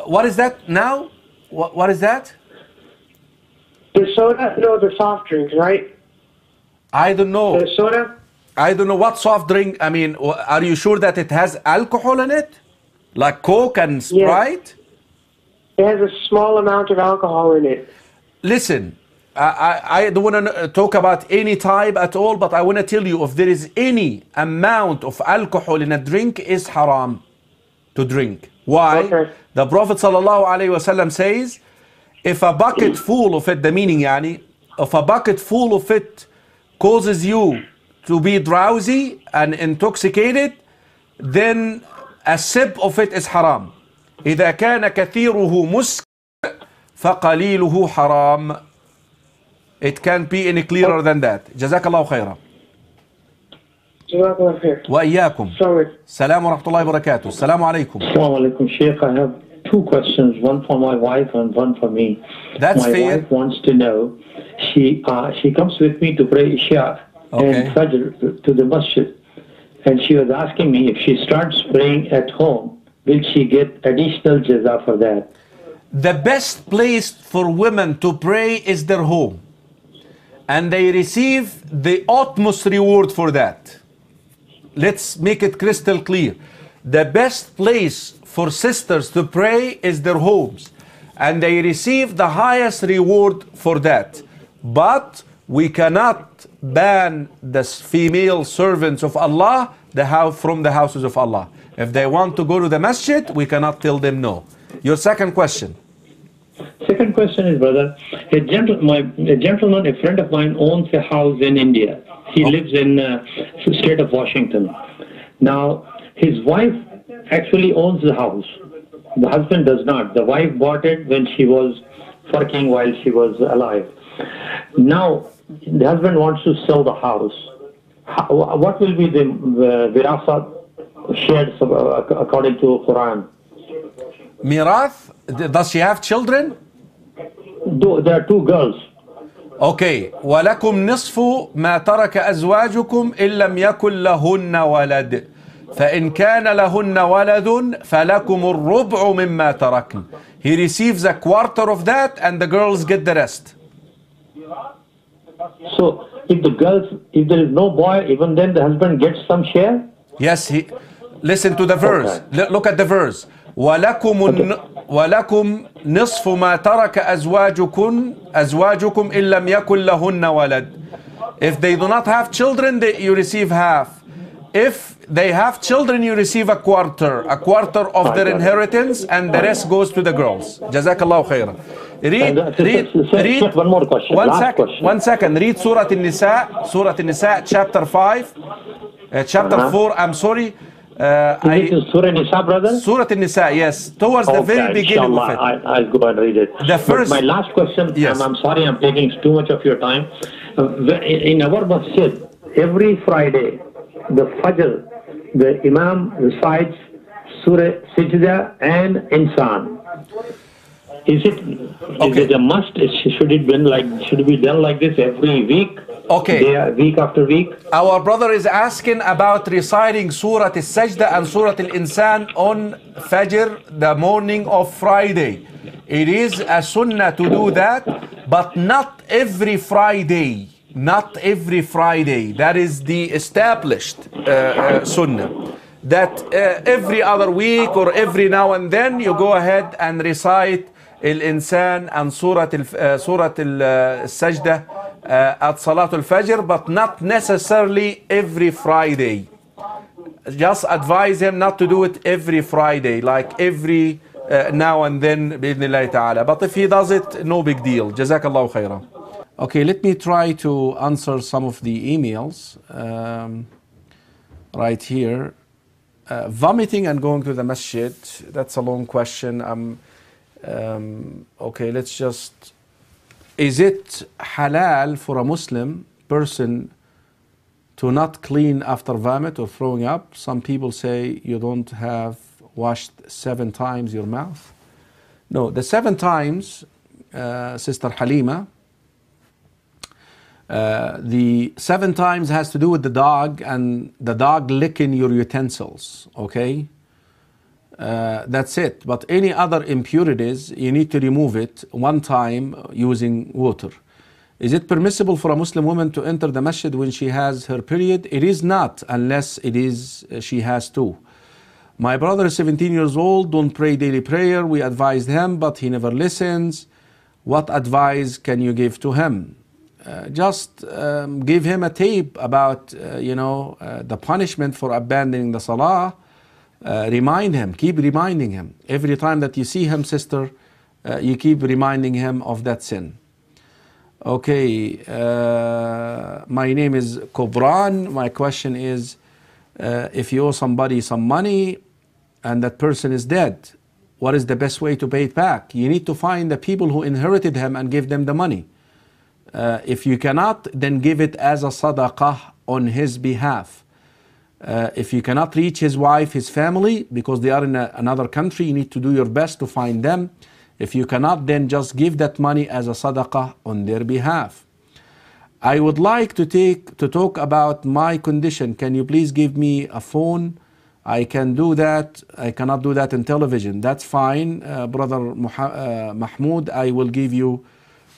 What is that now? What is that? The soda, no, the soft drinks, right? I don't know. The soda? I don't know what soft drink. I mean, are you sure that it has alcohol in it? Like Coke and Sprite? It has a small amount of alcohol in it. Listen, I don't want to talk about any type at all, but I want to tell you if there is any amount of alcohol in a drink is haram to drink. Why? Okay. The Prophet ﷺ says, if a bucket full of it, the meaning yani, if a bucket full of it causes you to be drowsy and intoxicated, then a sip of it is haram. إذا كان كثيره مسكر فقليله حرام. It can't be any clearer than that. جزاك الله خيرا. جزاك الله خير. وإياكم. السلام ورحمة الله وبركاته. السلام عليكم. Assalamu alaikum, Sheikh. I have 2 questions, one for my wife and one for me. That's my fair. wife wants to know, she comes with me to pray Isha and Fajr to the masjid. And she was asking me if she starts praying at home, will she get additional jaza for that? The best place for women to pray is their home. And they receive the utmost reward for that. Let's make it crystal clear. The best place for sisters to pray is their homes. And they receive the highest reward for that. But we cannot ban the female servants of Allah from the houses of Allah. If they want to go to the masjid, we cannot tell them no. Your second question. Second question is, brother, a gentleman, a friend of mine, owns a house in India. He lives in the state of Washington. Now, his wife actually owns the house. The husband does not. The wife bought it when she was working while she was alive. Now, the husband wants to sell the house. What will be the virasat shared according to Quran? Mirath? Does she have children? There are 2 girls. Okay. ولكم نصف ما ترك أزواجكم إن لم يكن لهن ولد فإن كان لهن ولد فلكم الربع مما تركن. He receives a quarter of that and the girls get the rest. So if there is no boy, even then the husband gets some share? Yes, listen to the verse. Okay. Look at the verse. ولكم نصف ما ترك أزواجكم إن لم يكن لهن ولد. If they do not have children, you receive half. If they have children, you receive a quarter of their inheritance, and the rest goes to the girls. Jazakallahu khairan. Read one more question. One second. Read Surah An-Nisa, chapter 5, chapter 4. I'm sorry. Surah Nisa, brother? Surah An-Nisa, yes. Towards the very beginning of it. I'll go and read it. The first. But my last question, yes. I'm sorry I'm taking too much of your time. In our masjid, every Friday, the Fajr, the Imam recites Surah Sajda and Insan. Is it a must? Should it be done like this every week? Okay. Week after week? Our brother is asking about reciting Surah Al-Sajda and Surah Al-Insan on Fajr, the morning of Friday. It is a sunnah to do that, but not every Friday. Not every Friday. That is the established sunnah. That every other week or every now and then you go ahead and recite Al-Insan and Surah Al-Sajda at Salatul Fajr, but not necessarily every Friday. Just advise him not to do it every Friday, like every now and then, bi'idhnillahi ta'ala. But if he does it, no big deal. Jazakallahu khairan. Okay, let me try to answer some of the emails right here. Vomiting and going to the masjid, that's a long question. Okay, let's just... Is it halal for a Muslim person to not clean after vomit or throwing up? Some people say you don't have washed 7 times your mouth. No, the 7 times, Sister Halima, the 7 times has to do with the dog and the dog licking your utensils, okay? That's it. But any other impurities, you need to remove it 1 time using water. Is it permissible for a Muslim woman to enter the masjid when she has her period? It is not, unless it is she has to. My brother is 17 years old, don't pray daily prayer. We advised him, but he never listens. What advice can you give to him? Just give him a tape about, the punishment for abandoning the salah. Remind him, keep reminding him. Every time that you see him, sister, you keep reminding him of that sin. Okay, my name is Kobran. My question is, if you owe somebody some money and that person is dead, what is the best way to pay it back? You need to find the people who inherited him and give them the money. If you cannot, then give it as a sadaqah on his behalf. If you cannot reach his wife, his family, because they are in another country, you need to do your best to find them. If you cannot, then just give that money as a sadaqah on their behalf. I would like to talk about my condition. Can you please give me a phone? I can do that. I cannot do that in television. That's fine, Brother Mahmoud. I will give you,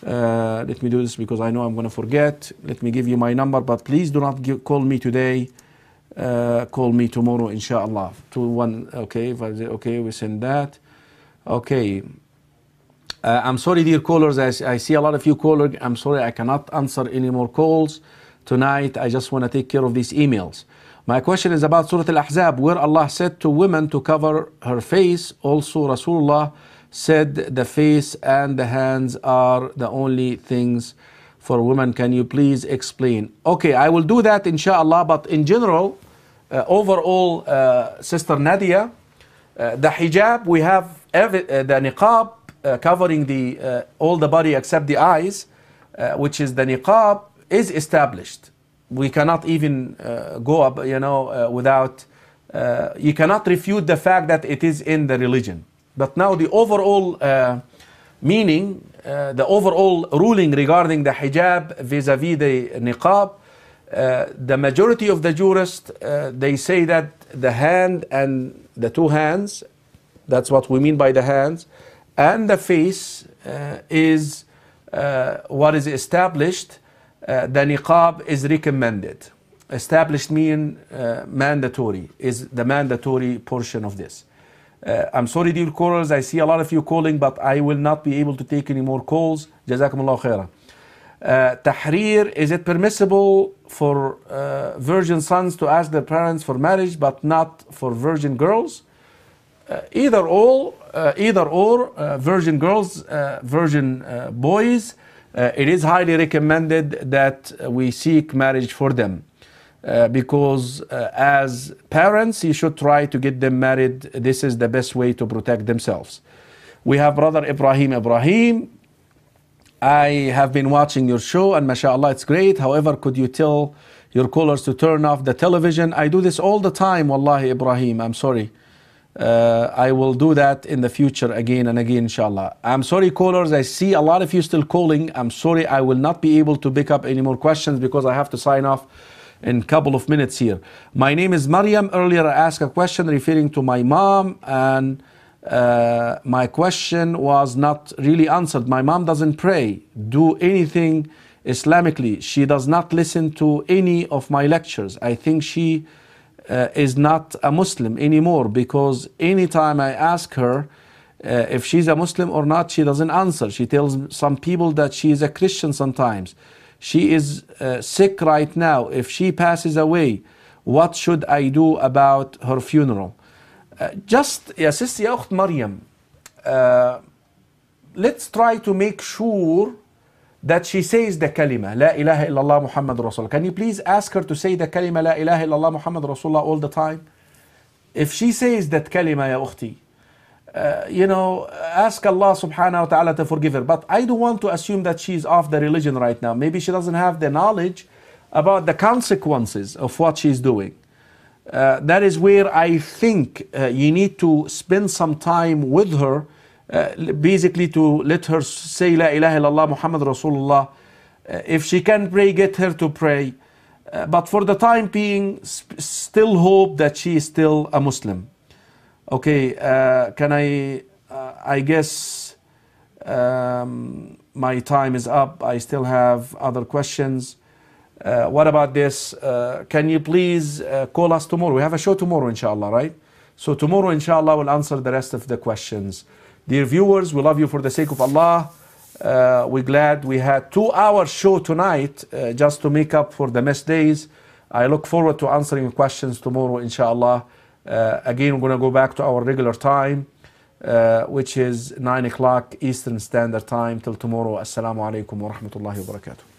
let me do this because I know I'm going to forget. Let me give you my number, but please do not call me today. Call me tomorrow, inshallah. 21, okay, okay, we send that. Okay. I'm sorry, dear callers. I see a lot of you calling. I'm sorry, I cannot answer any more calls tonight. I just want to take care of these emails. My question is about Surah Al-Ahzab, where Allah said to women to cover her face. Also, Rasulullah said the face and the hands are the only things for women. Can you please explain? Okay, I will do that, inshallah. But in general, overall, Sister Nadia, the hijab, we have the niqab, covering all the body except the eyes, which is the niqab, is established. We cannot even go up, without, you cannot refute the fact that it is in the religion. But now the overall meaning, the overall ruling regarding the hijab vis-a-vis the niqab, the majority of the jurists, they say that the hand and the 2 hands, that's what we mean by the hands, and the face is what is established. The niqab is recommended. Established mean mandatory, is the mandatory portion of this. I'm sorry, dear callers, I see a lot of you calling, but I will not be able to take any more calls. Jazakumullah khairan. Tahrir, is it permissible for virgin sons to ask their parents for marriage, but not for virgin girls? Either or, virgin girls, virgin boys, it is highly recommended that we seek marriage for them. Because as parents, you should try to get them married. This is the best way to protect themselves. We have Brother Ibrahim. I have been watching your show and mashallah, it's great. However, could you tell your callers to turn off the television? I do this all the time, wallahi Ibrahim, I'm sorry. I will do that in the future again and again, inshallah. I'm sorry, callers, I see a lot of you still calling. I'm sorry, I will not be able to pick up any more questions because I have to sign off in a couple of minutes here. My name is Maryam. Earlier I asked a question referring to my mom, and my question was not really answered. My mom doesn't pray, do anything Islamically. She does not listen to any of my lectures. I think she is not a Muslim anymore, because anytime I ask her if she's a Muslim or not, she doesn't answer. She tells some people that she is a Christian sometimes. She is sick right now. If she passes away, what should I do about her funeral? Just, يا سيستي يا أخت مريم, let's try to make sure that she says the kalima, La ilaha illallah Muhammad Rasulullah. Can you please ask her to say the kalima, La ilaha illallah Muhammad Rasulullah all the time? If she says that kalima, ya ukhti, ask Allah subhanahu wa ta'ala to forgive her. But I don't want to assume that she's off the religion right now. Maybe she doesn't have the knowledge about the consequences of what she's doing. That is where I think you need to spend some time with her, basically to let her say La ilaha illallah Muhammad Rasulullah. If she can pray, get her to pray. But for the time being, still hope that she is still a Muslim. Okay, can I guess my time is up. I still have other questions. What about this? Can you please call us tomorrow? We have a show tomorrow, inshallah, right? So tomorrow, inshallah, we'll answer the rest of the questions. Dear viewers, we love you for the sake of Allah. We're glad we had 2-hour show tonight just to make up for the missed days. I look forward to answering questions tomorrow, inshallah. Again, we're going to go back to our regular time, which is 9 o'clock Eastern Standard Time. Till tomorrow, Assalamu alaikum wa rahmatullahi wa barakatuh.